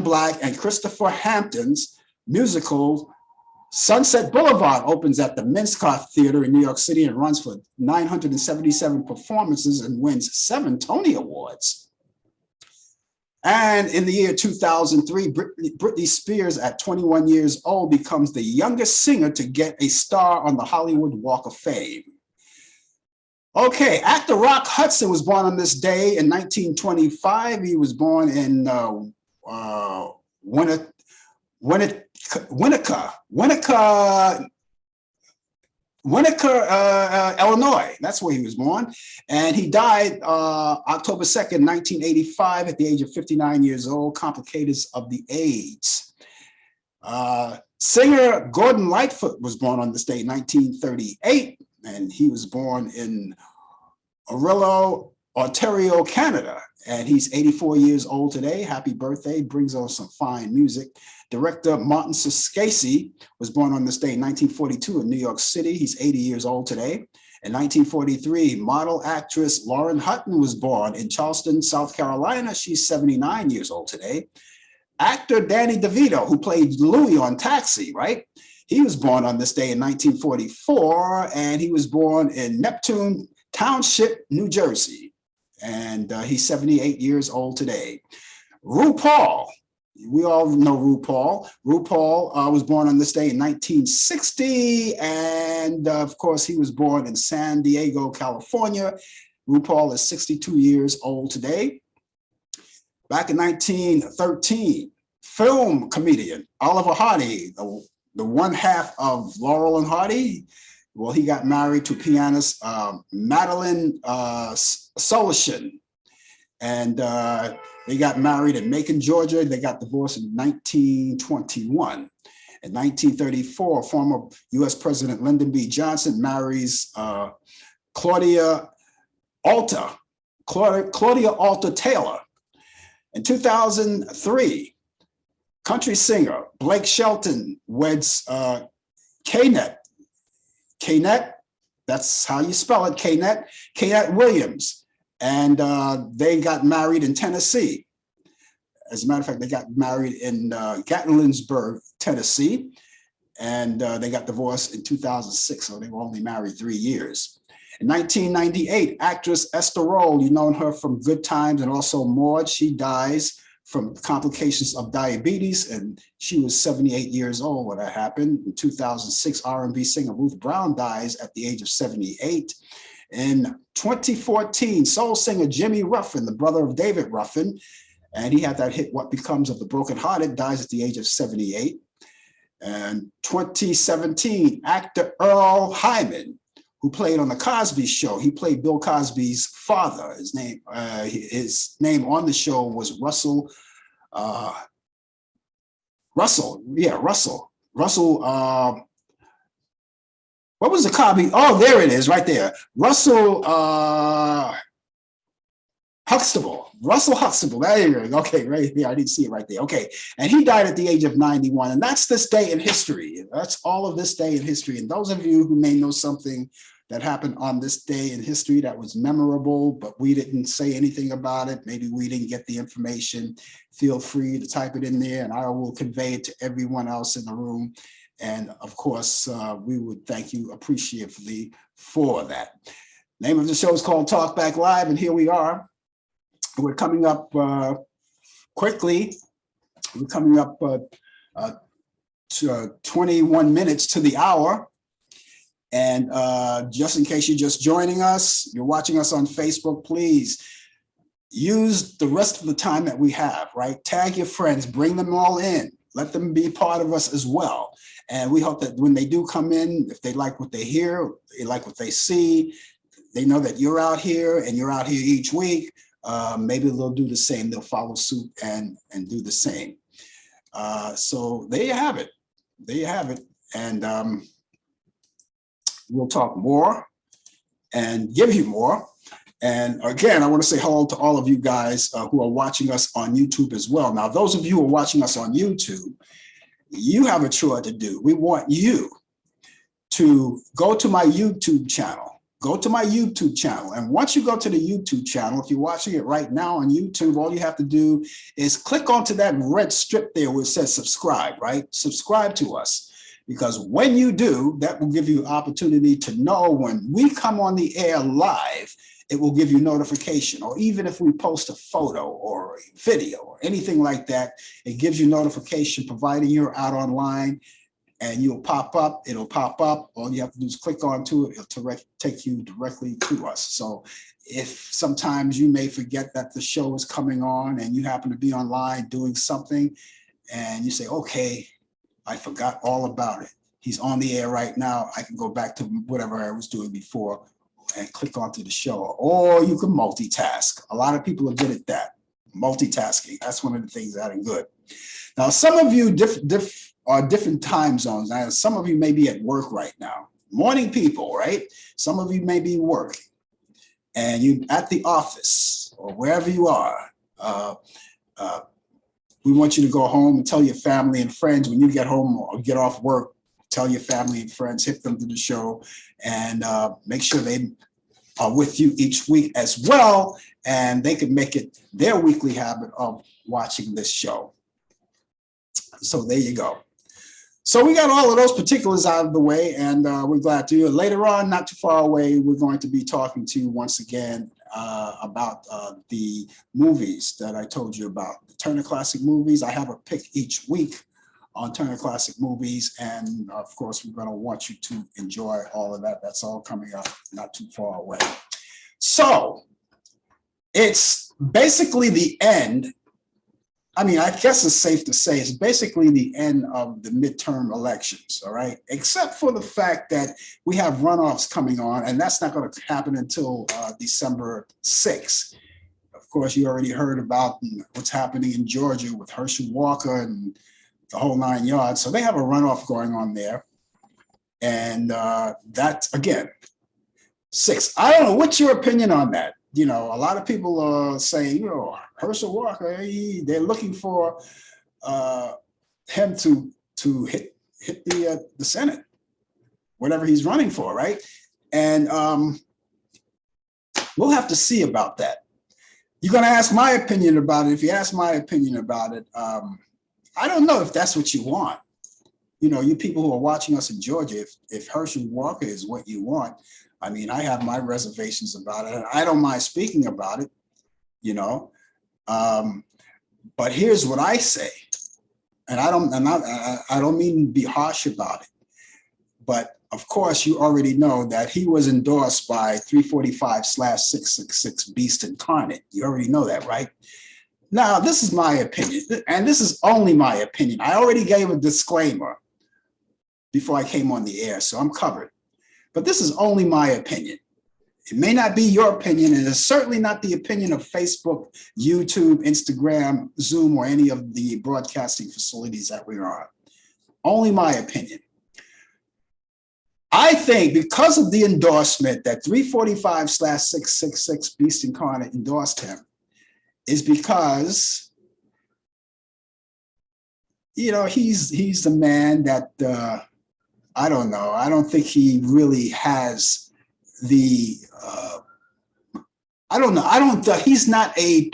Black, and Christopher Hampton's musical Sunset Boulevard opens at the Minskoff Theater in New York City and runs for 977 performances and wins 7 Tony Awards. And in the year 2003, Britney Spears, at 21 years old, becomes the youngest singer to get a star on the Hollywood Walk of Fame. Okay, actor Rock Hudson was born on this day in 1925. He was born in Winnetka, Illinois. That's where he was born. And he died October 2nd, 1985, at the age of 59 years old, complications of the AIDS. Singer Gordon Lightfoot was born on this day in 1938, and he was born in Orillia, Ontario, Canada. And he's 84 years old today. Happy birthday, brings on some fine music. Director Martin Scorsese was born on this day in 1942 in New York City. He's 80 years old today. In 1943, model actress Lauren Hutton was born in Charleston, South Carolina. She's 79 years old today. Actor Danny DeVito, who played Louis on Taxi, right? He was born on this day in 1944, and he was born in Neptune Township, New Jersey. And he's 78 years old today. RuPaul, we all know RuPaul. RuPaul was born on this day in 1960. And of course, he was born in San Diego, California. RuPaul is 62 years old today. Back in 1913, film comedian Oliver Hardy, the one half of Laurel and Hardy, well, he got married to pianist Madeline Solishin. And they got married in Macon, Georgia. They got divorced in 1921. In 1934, former US President Lyndon B. Johnson marries Claudia Alta Taylor. In 2003, country singer Blake Shelton weds Knet, that's how you spell it, Knet Williams. And they got married in Tennessee. As a matter of fact, they got married in Gatlinburg, Tennessee. And they got divorced in 2006, so they were only married 3 years. In 1998, actress Esther Rolle, you know her from Good Times and also Maud, she dies from complications of diabetes, and she was 78 years old when that happened. In 2006, R&B singer Ruth Brown dies at the age of 78. In 2014, soul singer Jimmy Ruffin, the brother of David Ruffin, and he had that hit What Becomes of the Broken Hearted, dies at the age of 78. And 2017, actor Earl Hyman, who played on the Cosby Show. He played Bill Cosby's father. His name on the show was Russell. What was the Cosby? Oh, there it is, right there. Russell Huxtable. Russell Huxtable. There you go. Okay, right here. I didn't see it right there. Okay, and he died at the age of 91. And that's this day in history. That's all of this day in history. And those of you who may know something that happened on this day in history that was memorable, but we didn't say anything about it, maybe we didn't get the information, feel free to type it in there and I will convey it to everyone else in the room. And of course, we would thank you appreciatively for that. Name of the show is called Talk Back Live, and here we are. We're coming up quickly. We're coming up to 21 minutes to the hour. And just in case you're just joining us, you're watching us on Facebook, please use the rest of the time that we have, right? Tag your friends, bring them all in, let them be part of us as well. And we hope that when they do come in, if they like what they hear, they like what they see, they know that you're out here and you're out here each week, maybe they'll do the same. They'll follow suit and do the same. So there you have it. There you have it. And we'll talk more. and give you more. And again, I want to say hello to all of you guys who are watching us on YouTube as well. Now, those of you who are watching us on YouTube, you have a chore to do. We want you to go to my YouTube channel. Go to my YouTube channel. And once you go to the YouTube channel, if you're watching it right now on YouTube, all you have to do is click onto that red strip there where it says subscribe, right? Subscribe to us. Because when you do, that will give you opportunity to know when we come on the air live, it will give you notification. Or even if we post a photo or a video or anything like that, it gives you notification, providing you're out online. And you'll pop up, it'll pop up. All you have to do is click onto it, it'll take you directly to us. So if sometimes you may forget that the show is coming on and you happen to be online doing something and you say, okay, I forgot all about it. He's on the air right now. I can go back to whatever I was doing before and click onto the show. Or you can multitask. A lot of people are good at that. Multitasking, that's one of the things that are good. Now, some of you are different time zones. Now, some of you may be at work right now. Morning people, right? Some of you may be working and you at the office or wherever you are. We want you to go home and tell your family and friends when you get home or get off work, tell your family and friends, hit them to the show and make sure they are with you each week as well. And they can make it their weekly habit of watching this show. So there you go. So we got all of those particulars out of the way, and we're glad to. Later on, not too far away, we're going to be talking to you once again about the movies that I told you about, the Turner Classic Movies. I have a pick each week on Turner Classic Movies, and of course, we're going to want you to enjoy all of that. That's all coming up not too far away. So it's basically the end. I mean, I guess it's safe to say it's basically the end of the midterm elections, all right? Except for the fact that we have runoffs coming on, and that's not going to happen until December 6th. Of course, you already heard about what's happening in Georgia with Herschel Walker and the whole 9 yards. So they have a runoff going on there. And that's, again, 6. I don't know, what's your opinion on that? You know, a lot of people are saying, you know, Herschel Walker, they're looking for him to hit the Senate, whatever he's running for, right? And we'll have to see about that. You're going to ask my opinion about it. If you ask my opinion about it, I don't know if that's what you want. You know, you people who are watching us in Georgia, if Herschel Walker is what you want, I mean, I have my reservations about it, and I don't mind speaking about it, you know. But here's what I say, and I don't mean to be harsh about it, but of course you already know that he was endorsed by 345/666 Beast Incarnate. You already know that, right? Now, this is my opinion, and this is only my opinion. I already gave a disclaimer before I came on the air, so I'm covered. But this is only my opinion. It may not be your opinion, and it's certainly not the opinion of Facebook, YouTube, Instagram, Zoom, or any of the broadcasting facilities that we're on. Only my opinion. I think because of the endorsement that 345/666 Beast Incarnate endorsed him is because, you know, he's the man that, I don't know. I don't think he really has the, I don't know. He's not a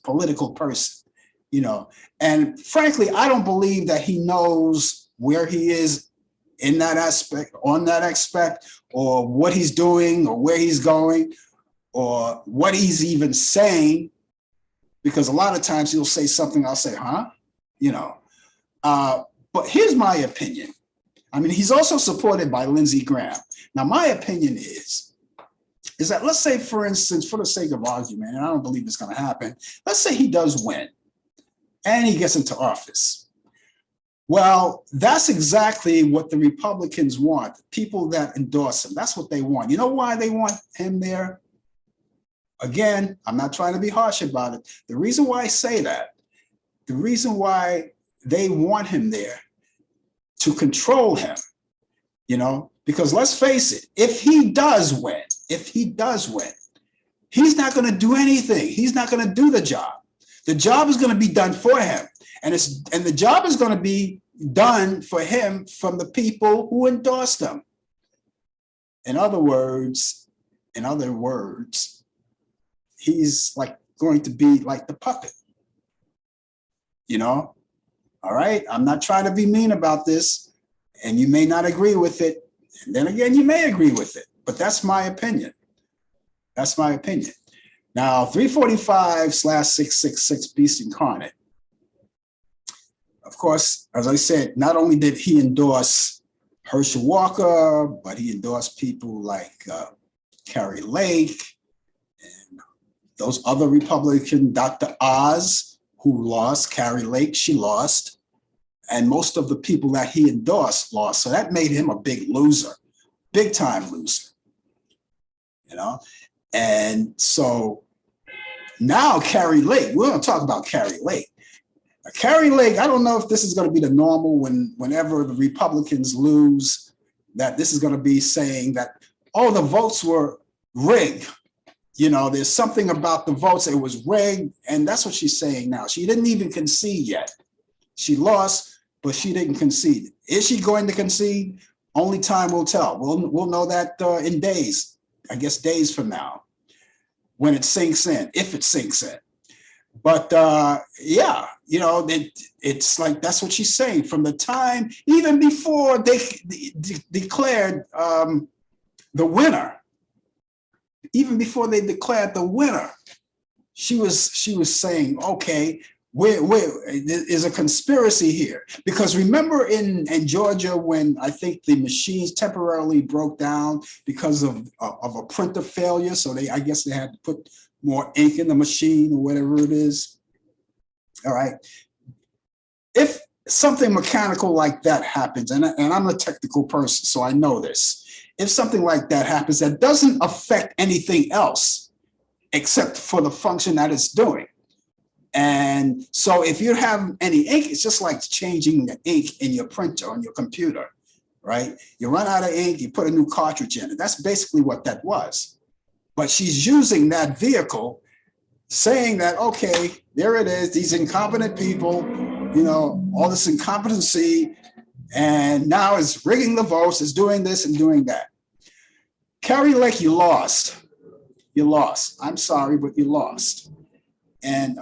political person, you know. And frankly, I don't believe that he knows where he is in that aspect, on that aspect, or what he's doing, or where he's going, or what he's even saying. Because a lot of times he'll say something, I'll say, huh? You know. But here's my opinion. I mean, he's also supported by Lindsey Graham. Now, my opinion is that, let's say, for instance, for the sake of argument, and I don't believe it's going to happen, let's say he does win and he gets into office. Well, that's exactly what the Republicans want, people that endorse him. That's what they want. You know why they want him there? Again, I'm not trying to be harsh about it. The reason why I say that, the reason why they want him there, to control him, you know, Because let's face it, if he does win, he's not going to do anything. He's not going to do the job. The job is going to be done for him. And the job is going to be done for him from the people who endorsed him. In other words, he's like going to be like the puppet. You know? All right. I'm not trying to be mean about this, and you may not agree with it. And then again, you may agree with it, but that's my opinion. That's my opinion. Now, 345/666 Beast Incarnate. Of course, as I said, not only did he endorse Herschel Walker, but he endorsed people like Carrie Lake and those other Republican, Dr. Oz, who lost. Carrie Lake, she lost. And most of the people that he endorsed lost. So that made him a big loser, big time loser, you know? And so now Carrie Lake, we're going to talk about Carrie Lake. Now, Carrie Lake, I don't know if this is going to be the normal whenever the Republicans lose, that this is going to be saying that, oh, the votes were rigged. You know, there's something about the votes, it was rigged. And that's what she's saying now. She didn't even concede yet. She lost, but she didn't concede. Is she going to concede? Only time will tell. We'll know that in days, I guess days from now, when it sinks in, if it sinks in. But yeah, you know, it's like, that's what she's saying. From the time, even before they declared the winner, even before they declared the winner, she was saying, okay, is a conspiracy here. Because remember in Georgia, when I think the machines temporarily broke down because of a printer failure, so I guess they had to put more ink in the machine or whatever it is. All right. If something mechanical like that happens, and I'm a technical person, so I know this. If something like that happens, that doesn't affect anything else except for the function that it's doing. And so if you have any ink, it's just like changing the ink in your printer on your computer, right? You run out of ink, you put a new cartridge in it. That's basically what that was. But she's using that vehicle, saying that, okay, there it is, these incompetent people, you know, all this incompetency, and now it's rigging the votes, it's doing this and doing that. Carrie Lake, you lost. You lost. I'm sorry, but you lost. And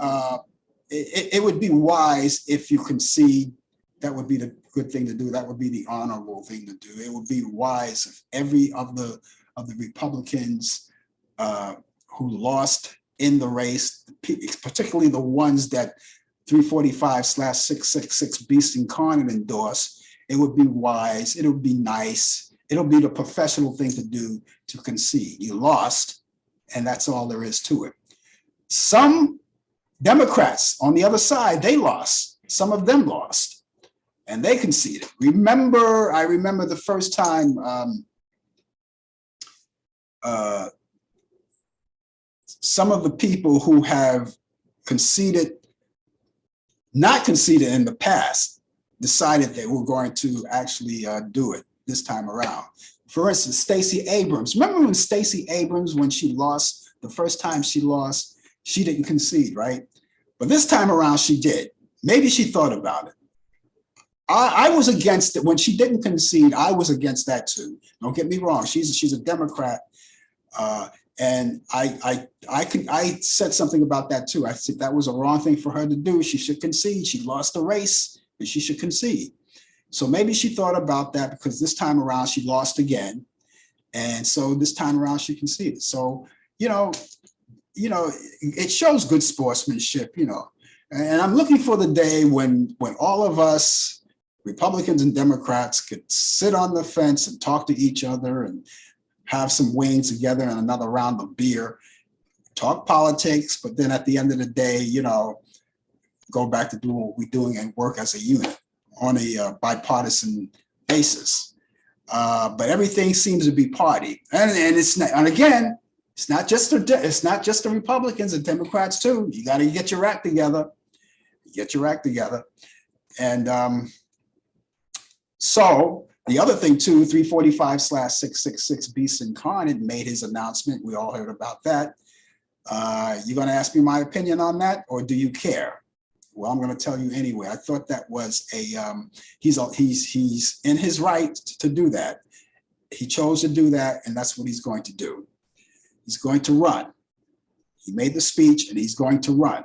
it would be wise if you concede. That would be the good thing to do. That would be the honorable thing to do. It would be wise if every of the Republicans who lost in the race, particularly the ones that 345/666 Beast Incarnate endorsed, it would be wise. It would be nice. It'll be the professional thing to do to concede. You lost, and that's all there is to it. Some Democrats on the other side, they lost. Some of them lost, and they conceded. I remember the first time some of the people who have not conceded in the past, decided they were going to actually do it this time around. For instance, Stacey Abrams. Remember when Stacey Abrams, when she lost, the first time she lost, she didn't concede, right? But this time around, she did. Maybe she thought about it. I was against it. When she didn't concede, I was against that too. Don't get me wrong. She's a Democrat. And I said something about that too. I said that was a wrong thing for her to do. She should concede. She lost the race and she should concede. So maybe she thought about that, because this time around she lost again. And so this time around she conceded. So, you know, it shows good sportsmanship, you know. And I'm looking for the day when all of us, Republicans and Democrats, could sit on the fence and talk to each other and have some wings together and another round of beer, talk politics, but then at the end of the day, you know, go back to doing what we're doing and work as a unit on a bipartisan basis. But everything seems to be party, and it's not. And again, it's not just the Republicans and Democrats too. You got to get your act together. Get your act together, and so The other thing too, 345/666 Beeson Khan had made his announcement. We all heard about that. You're going to ask me my opinion on that, or do you care? Well, I'm going to tell you anyway. I thought that was he's in his right to do that. He chose to do that, and that's what he's going to do. He's going to run. He made the speech, and he's going to run.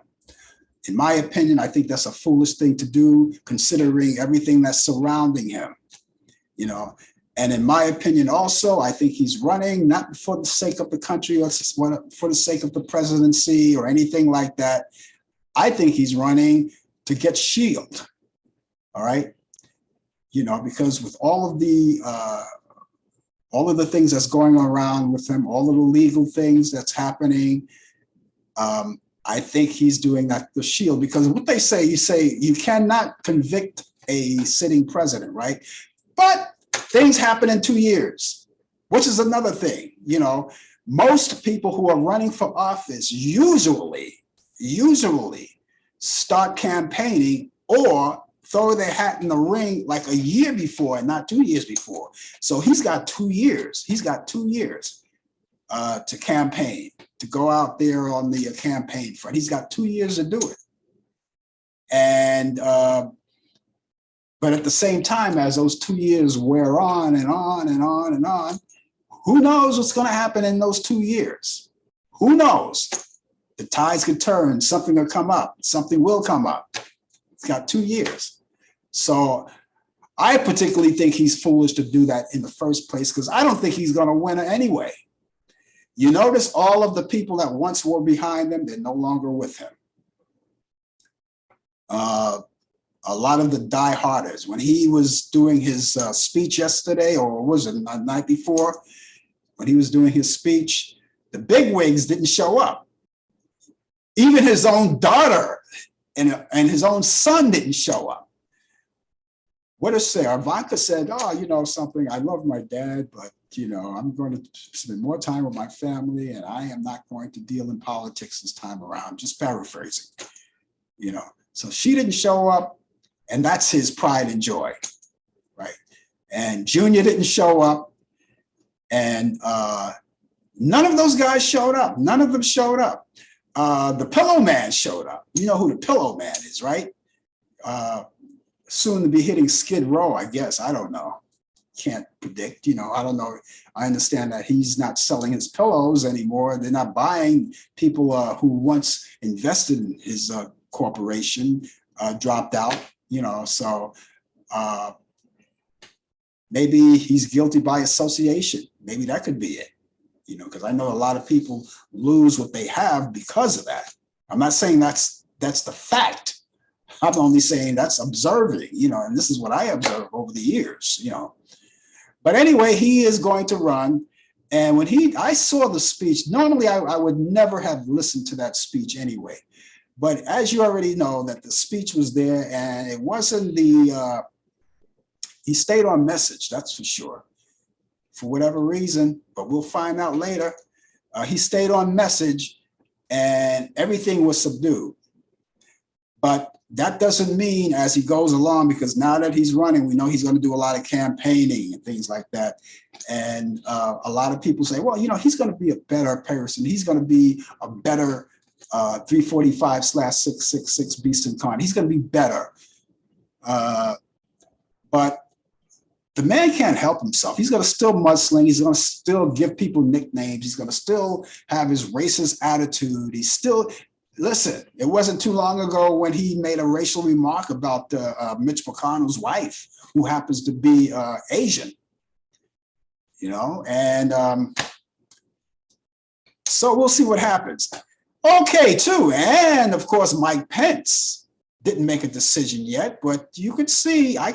In my opinion, I think that's a foolish thing to do, considering everything that's surrounding him. You know, and in my opinion, also, I think he's running not for the sake of the country or for the sake of the presidency or anything like that. I think he's running to get shield. All right, you know, because with all of the things that's going around with him, all of the legal things that's happening, I think he's doing that to shield. Because what they say, you cannot convict a sitting president, right? But things happen in 2 years, which is another thing. You know, most people who are running for office usually start campaigning or throw their hat in the ring like a year before and not 2 years before. So he's got 2 years. He's got 2 years to campaign, to go out there on the campaign front. He's got 2 years to do it. And but at the same time, as those 2 years wear on and on and on and on, who knows what's going to happen in those 2 years? Who knows? The tides could turn, something will come up, something will come up. It's got 2 years. So I particularly think he's foolish to do that in the first place, because I don't think he's going to win anyway. You notice all of the people that once were behind him, they're no longer with him. A lot of the dieharders, when he was doing his speech yesterday, or was it the night before, when he was doing his speech, the bigwigs didn't show up. Even his own daughter and his own son didn't show up. What did say? Ivanka said, "Oh, you know something, I love my dad, but you know, I'm going to spend more time with my family, and I am not going to deal in politics this time around." Just paraphrasing, you know. So she didn't show up, and that's his pride and joy, right? And Junior didn't show up, and none of those guys showed up. None of them showed up. The Pillow Man showed up. You know who the Pillow Man is, right? Soon to be hitting Skid Row, I guess. I don't know. Can't predict, you know, I don't know. I understand that he's not selling his pillows anymore. They're not buying. People who once invested in his corporation dropped out, you know, so maybe he's guilty by association. Maybe that could be it, you know, because I know a lot of people lose what they have because of that. I'm not saying that's the fact. I'm only saying that's observing, you know, and this is what I observed over the years, you know. But anyway, he is going to run. And when I saw the speech, normally I would never have listened to that speech anyway. But as you already know, that the speech was there, and it wasn't he stayed on message, that's for sure, for whatever reason, but we'll find out later. He stayed on message, and everything was subdued. But that doesn't mean as he goes along, because now that he's running, we know he's going to do a lot of campaigning and things like that. And a lot of people say, well, you know, he's going to be a better person. He's going to be a better 345/666 Beeson Khan. He's going to be better. But the man can't help himself. He's going to still mudsling. He's going to still give people nicknames. He's going to still have his racist attitude. He's still... Listen, it wasn't too long ago when he made a racial remark about Mitch McConnell's wife, who happens to be Asian, you know, and so we'll see what happens. Okay, too, and of course, Mike Pence didn't make a decision yet, but you could see, I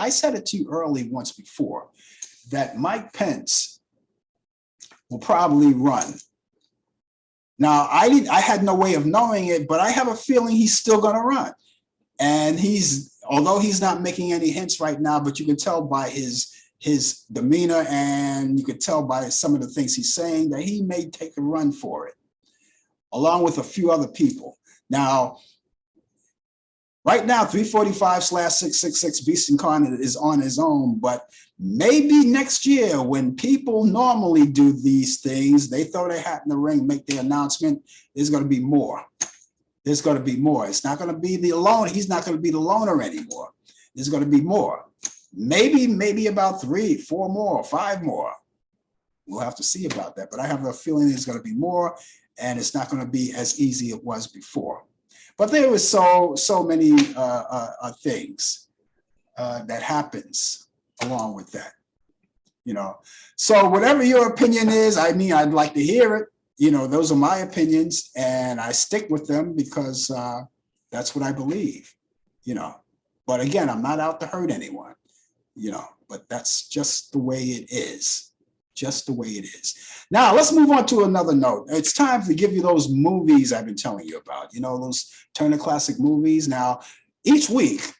said it to you early once before, that Mike Pence will probably run. Now, I had no way of knowing it, but I have a feeling he's still going to run. And although he's not making any hints right now, but you can tell by his demeanor, and you could tell by some of the things he's saying that he may take a run for it, along with a few other people. Now, Right now, 345/666 Beast Incarnate is on his own, but maybe next year when people normally do these things, they throw their hat in the ring, make their announcement, there's going to be more. There's going to be more. It's not going to be the loner. He's not going to be the loner anymore. There's going to be more. Maybe about 3, 4 more, 5 more. We'll have to see about that. But I have a feeling there's going to be more, and it's not going to be as easy as it was before. But there was so many things that happens along with that, you know. So whatever your opinion is, I mean, I'd like to hear it. You know, those are my opinions, and I stick with them because that's what I believe, you know. But again, I'm not out to hurt anyone, you know, but that's just the way it is. Just the way it is. Now, let's move on to another note. It's time to give you those movies I've been telling you about, you know, those Turner Classic Movies. Now, each week,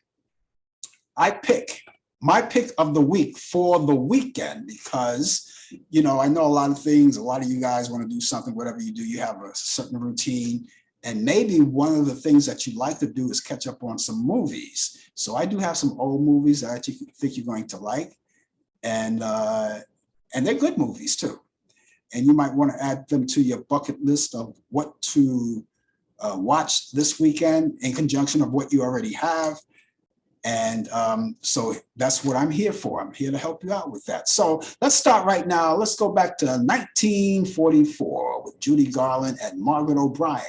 I pick my pick of the week for the weekend because, you know, I know a lot of things. A lot of you guys want to do something, whatever you do, you have a certain routine. And maybe one of the things that you like to do is catch up on some movies. So I do have some old movies that I think you're going to like. And they're good movies too. And you might want to add them to your bucket list of what to watch this weekend in conjunction of what you already have. And so that's what I'm here for. I'm here to help you out with that. So let's start right now. Let's go back to 1944 with Judy Garland and Margaret O'Brien.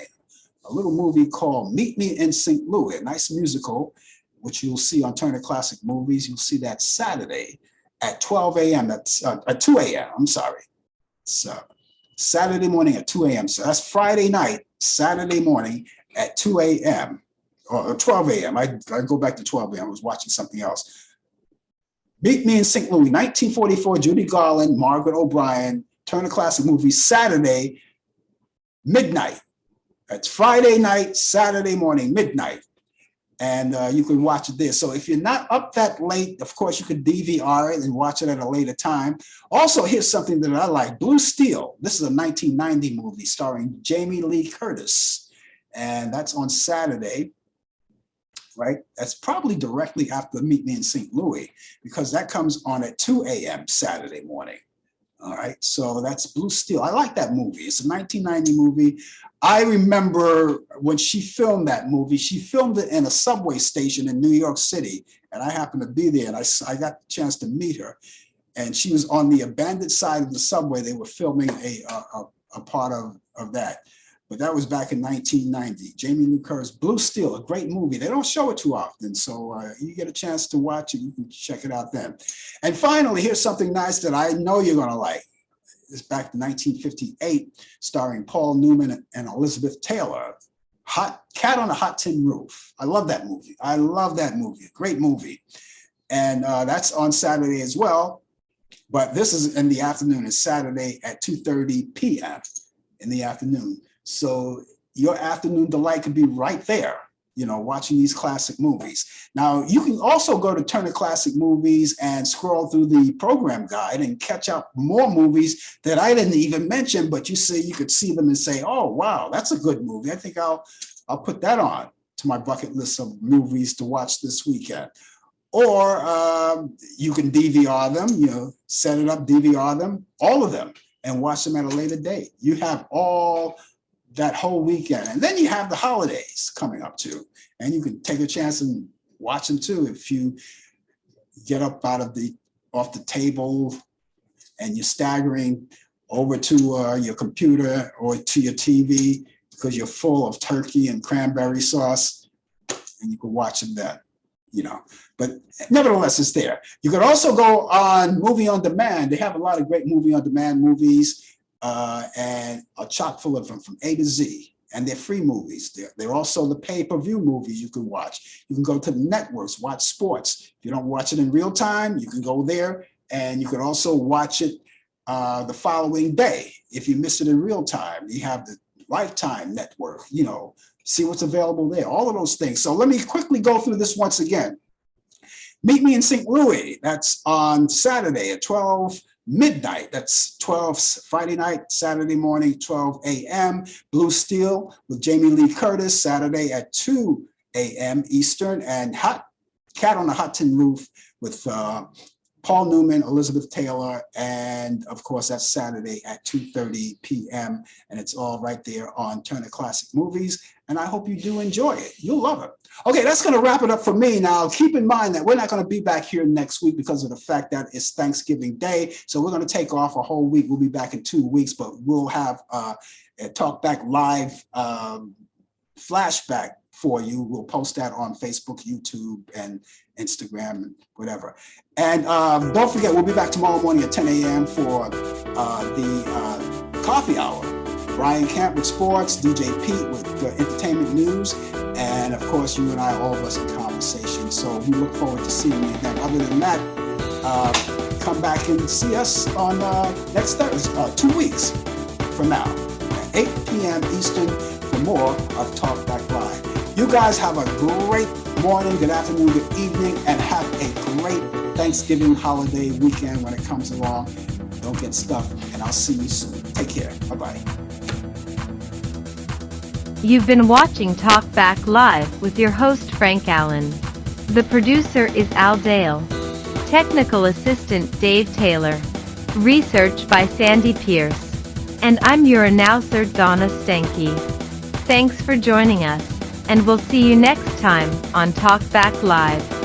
A little movie called Meet Me in St. Louis, a nice musical, which you'll see on Turner Classic Movies. You'll see that Saturday at 12 a.m. That's at 2 a.m. I'm sorry. It's Saturday morning at 2 a.m. So that's Friday night, Saturday morning at 2 a.m. or 12 a.m. I go back to 12 a.m. I was watching something else. Meet Me in St. Louis, 1944, Judy Garland, Margaret O'Brien, Turner Classic Movies, Saturday, midnight. That's Friday night, Saturday morning, midnight. And you can watch it there. So if you're not up that late, of course, you could DVR it and watch it at a later time. Also, here's something that I like, Blue Steel. This is a 1990 movie starring Jamie Lee Curtis. And that's on Saturday, right? That's probably directly after Meet Me in St. Louis, because that comes on at 2 a.m. Saturday morning. All right, so that's Blue Steel. I like that movie. It's a 1990 movie. I remember when she filmed that movie, she filmed it in a subway station in New York City, and I happened to be there, and I got the chance to meet her. And she was on the abandoned side of the subway. They were filming a part of that. But that was back in 1990. Jamie Lee Curtis, Blue Steel, a great movie. They don't show it too often, so you get a chance to watch it, you can check it out then. And finally, here's something nice that I know you're gonna like. It's back to 1958, starring Paul Newman and Elizabeth Taylor. Cat on a Hot Tin Roof. I love that movie. I love that movie, great movie. And that's on Saturday as well, but this is in the afternoon. It's Saturday at 2:30 p.m. in the afternoon. So your afternoon delight could be right there, you know, watching these classic movies. Now, you can also go to Turner Classic Movies and scroll through the program guide and catch up more movies that I didn't even mention, but you could see them and say, oh, wow, that's a good movie. I think I'll put that on to my bucket list of movies to watch this weekend. Or you can DVR them, you know, set it up, DVR them, all of them, and watch them at a later date. You have all that whole weekend. And then you have the holidays coming up too. And you can take a chance and watch them too. If you get up off the table and you're staggering over to your computer or to your TV because you're full of turkey and cranberry sauce, and you can watch them then, you know. But nevertheless, it's there. You could also go on Movie on Demand. They have a lot of great Movie on Demand movies. And a chock full of them from A to Z, and they're free movies. They're also the pay-per-view movies you can watch. You can go to the networks, watch sports. If you don't watch it in real time, you can go there, and you can also watch it the following day. If you miss it in real time, you have the Lifetime network, you know, see what's available there, all of those things. So let me quickly go through this once again. Meet Me in St. Louis, that's on Saturday at 12 midnight. That's 12 Friday night, Saturday morning, 12 a.m. Blue Steel with Jamie Lee Curtis, Saturday at 2 a.m. Eastern, and Cat on the Hot Tin Roof with Paul Newman, Elizabeth Taylor, and of course that's Saturday at 2:30 p.m. and it's all right there on Turner Classic Movies. And I hope you do enjoy it. You'll love it. Okay, that's going to wrap it up for me. Now, keep in mind that we're not going to be back here next week because of the fact that it's Thanksgiving Day. So we're going to take off a whole week. We'll be back in 2 weeks, but we'll have a Talk Back Live flashback for you. We'll post that on Facebook, YouTube, and Instagram, and whatever. And don't forget, we'll be back tomorrow morning at 10 a.m. for the coffee hour. Brian Camp with sports, DJ Pete with the entertainment news, and of course, you and I, all of us in conversation. So we look forward to seeing you then. Other than that, come back and see us on next Thursday, 2 weeks from now, at 8 p.m. Eastern, for more of Talk Back Live. You guys have a great morning, good afternoon, good evening, and have a great Thanksgiving holiday weekend when it comes along. Don't get stuffed, and I'll see you soon. Take care. Bye-bye. You've been watching Talk Back Live with your host Frank Allen. The producer is Al Dale. Technical assistant Dave Taylor. Research by Sandy Pierce. And I'm your announcer Donna Stenke. Thanks for joining us, and we'll see you next time on Talk Back Live.